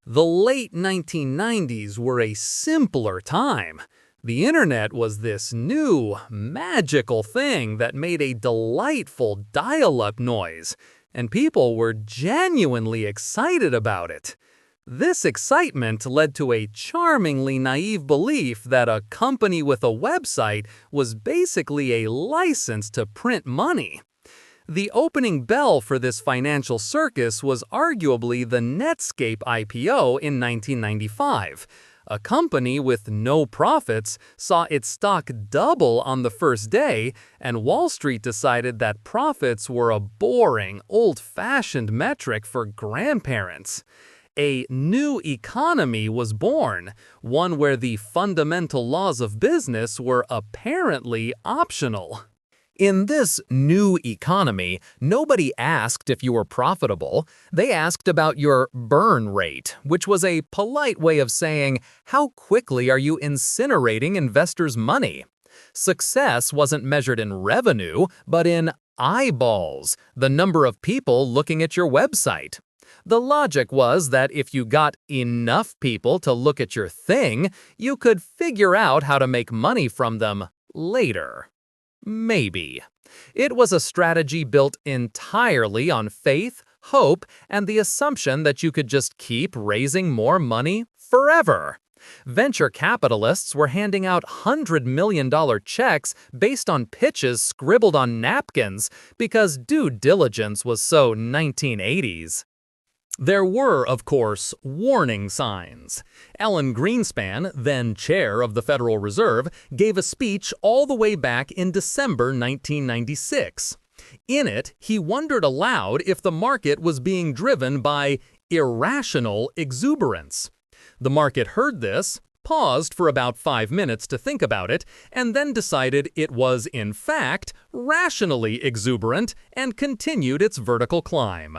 The late 1990s were a simpler time. The internet was this new, magical thing that made a delightful dial-up noise, and people were genuinely excited about it. This excitement led to a charmingly naive belief that a company with a website was basically a license to print money. The opening bell for this financial circus was arguably the Netscape IPO in 1995. A company with no profits saw its stock double on the first day, and Wall Street decided that profits were a boring, old-fashioned metric for grandparents. A new economy was born, one where the fundamental laws of business were apparently optional. In this new economy, nobody asked if you were profitable. They asked about your burn rate, which was a polite way of saying, how quickly are you incinerating investors' money? Success wasn't measured in revenue, but in eyeballs, the number of people looking at your website. The logic was that if you got enough people to look at your thing, you could figure out how to make money from them later. Maybe. It was a strategy built entirely on faith, hope, and the assumption that you could just keep raising more money forever. Venture capitalists were handing out $100 million checks based on pitches scribbled on napkins because due diligence was so 1980s. There were, of course, warning signs. Alan Greenspan, then chair of the Federal Reserve, gave a speech all the way back in December 1996. In it, he wondered aloud if the market was being driven by irrational exuberance. The market heard this, paused for about 5 minutes to think about it, and then decided it was, in fact, rationally exuberant and continued its vertical climb.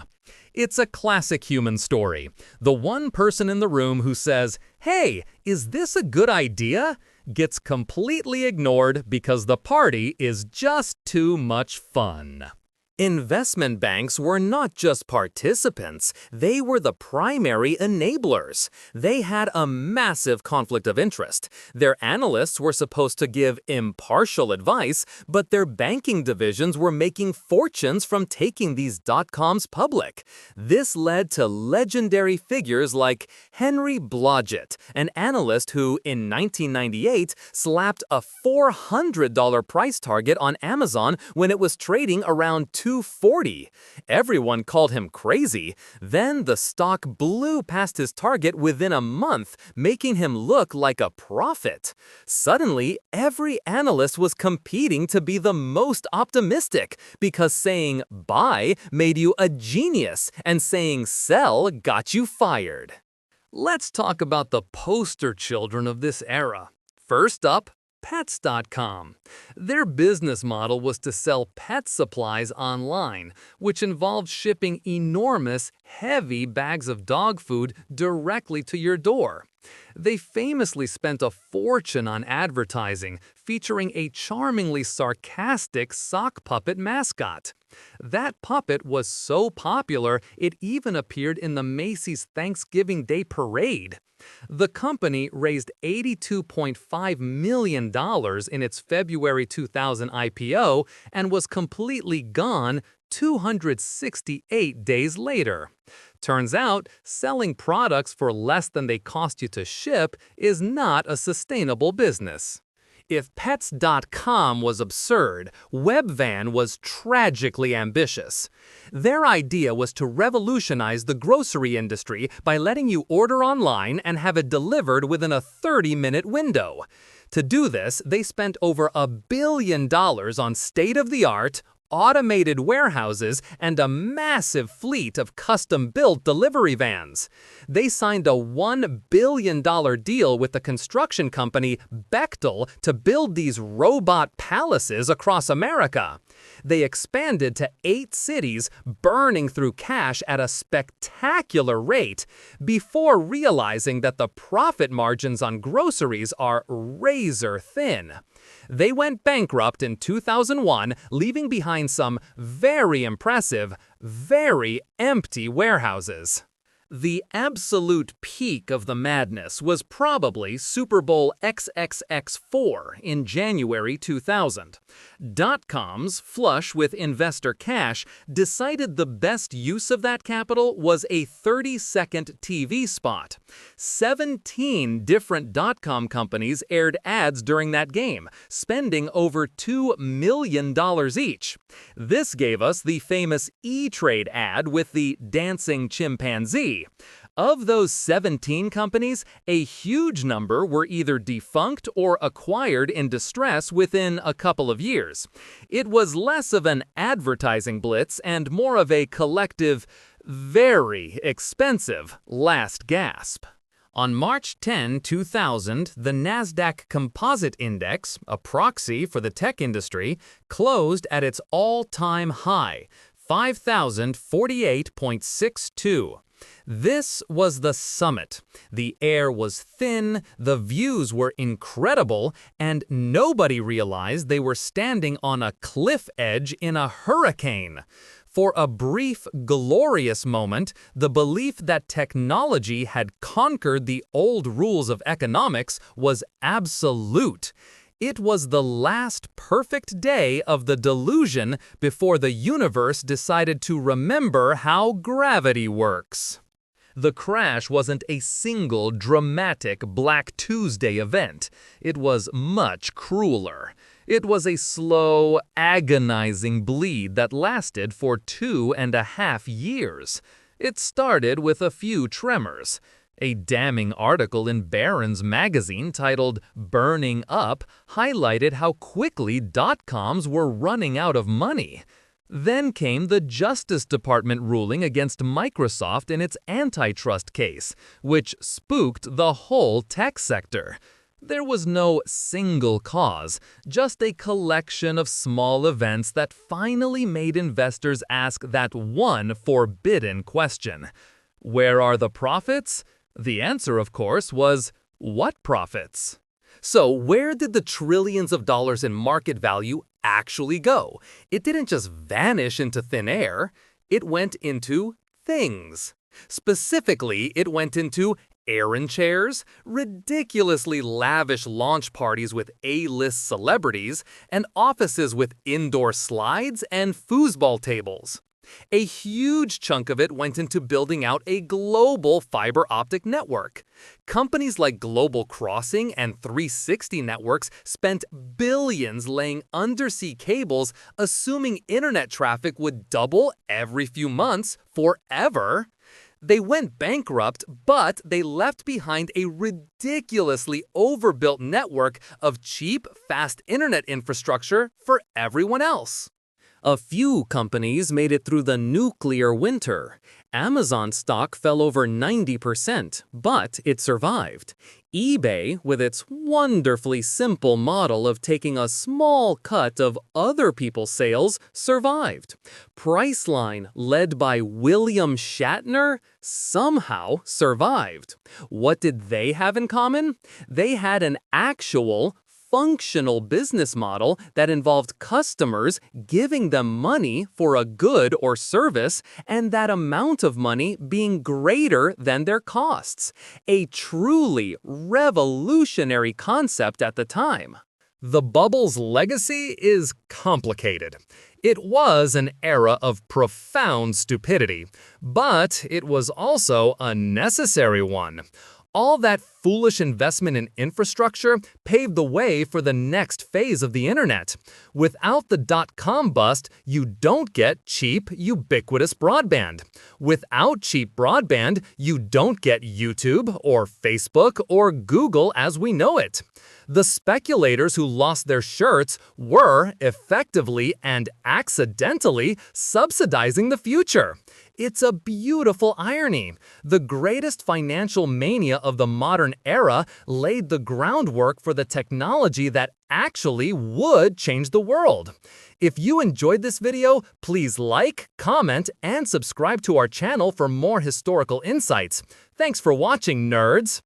It's a classic human story. The one person in the room who says, "Hey, is this a good idea?" gets completely ignored because the party is just too much fun. Investment banks were not just participants, they were the primary enablers. They had a massive conflict of interest. Their analysts were supposed to give impartial advice, but their banking divisions were making fortunes from taking these dot-coms public. This led to legendary figures like Henry Blodgett, an analyst who, in 1998, slapped a $400 price target on Amazon when it was trading around $240. Everyone called him crazy. Then the stock blew past his target within a month, making him look like a prophet. Suddenly, every analyst was competing to be the most optimistic because saying buy made you a genius and saying sell got you fired. Let's talk about the poster children of this era. First up, Pets.com. Their business model was to sell pet supplies online, which involved shipping enormous, heavy bags of dog food directly to your door. They famously spent a fortune on advertising, featuring a charmingly sarcastic sock puppet mascot. That puppet was so popular, it even appeared in the Macy's Thanksgiving Day Parade. The company raised $82.5 million in its February 2000 IPO and was completely gone 268 days later. Turns out, selling products for less than they cost you to ship is not a sustainable business. If Pets.com was absurd, Webvan was tragically ambitious. Their idea was to revolutionize the grocery industry by letting you order online and have it delivered within a 30-minute window. To do this, they spent over $1 billion on state-of-the-art, automated warehouses, and a massive fleet of custom-built delivery vans. They signed a $1 billion deal with the construction company Bechtel to build these robot palaces across America. They expanded to 8 cities, burning through cash at a spectacular rate, before realizing that the profit margins on groceries are razor thin. They went bankrupt in 2001, leaving behind some very impressive, very empty warehouses. The absolute peak of the madness was probably Super Bowl XXX4 in January 2000. Dot-coms, flush with investor cash, decided the best use of that capital was a 30-second TV spot. 17 different dot-com companies aired ads during that game, spending over $2 million each. This gave us the famous E-Trade ad with the dancing chimpanzee. Of those 17 companies, a huge number were either defunct or acquired in distress within a couple of years. It was less of an advertising blitz and more of a collective, very expensive last gasp. On March 10, 2000, the Nasdaq Composite Index, a proxy for the tech industry, closed at its all-time high, 5,048.62. This was the summit. The air was thin, the views were incredible, and nobody realized they were standing on a cliff edge in a hurricane. For a brief, glorious moment, the belief that technology had conquered the old rules of economics was absolute. It was the last perfect day of the delusion before the universe decided to remember how gravity works. The crash wasn't a single dramatic Black Tuesday event. It was much crueler. It was a slow, agonizing bleed that lasted for 2.5 years. It started with a few tremors. A damning article in Barron's magazine titled "Burning Up" highlighted how quickly dot-coms were running out of money. Then came the Justice Department ruling against Microsoft in its antitrust case, which spooked the whole tech sector. There was no single cause, just a collection of small events that finally made investors ask that one forbidden question. Where are the profits? The answer, of course, was, what profits? So where did the trillions of dollars in market value actually go? It didn't just vanish into thin air. It went into things. Specifically, it went into errand chairs, ridiculously lavish launch parties with A-list celebrities, and offices with indoor slides and foosball tables. A huge chunk of it went into building out a global fiber optic network. Companies like Global Crossing and 360 Networks spent billions laying undersea cables, assuming internet traffic would double every few months forever. They went bankrupt, but they left behind a ridiculously overbuilt network of cheap, fast internet infrastructure for everyone else. A few companies made it through the nuclear winter. Amazon stock fell over 90%, but it survived. eBay, with its wonderfully simple model of taking a small cut of other people's sales, survived. Priceline, led by William Shatner, somehow survived. What did they have in common? They had an actual, functional business model that involved customers giving them money for a good or service, and that amount of money being greater than their costs. A truly revolutionary concept at the time. The bubble's legacy is complicated. It was an era of profound stupidity, but it was also a necessary one. All that foolish investment in infrastructure paved the way for the next phase of the internet. Without the dot-com bust, you don't get cheap, ubiquitous broadband. Without cheap broadband, you don't get YouTube or Facebook or Google as we know it. The speculators who lost their shirts were, effectively and accidentally, subsidizing the future. It's a beautiful irony. The greatest financial mania of the modern era laid the groundwork for the technology that actually would change the world. If you enjoyed this video, please like, comment, and subscribe to our channel for more historical insights. Thanks for watching, nerds!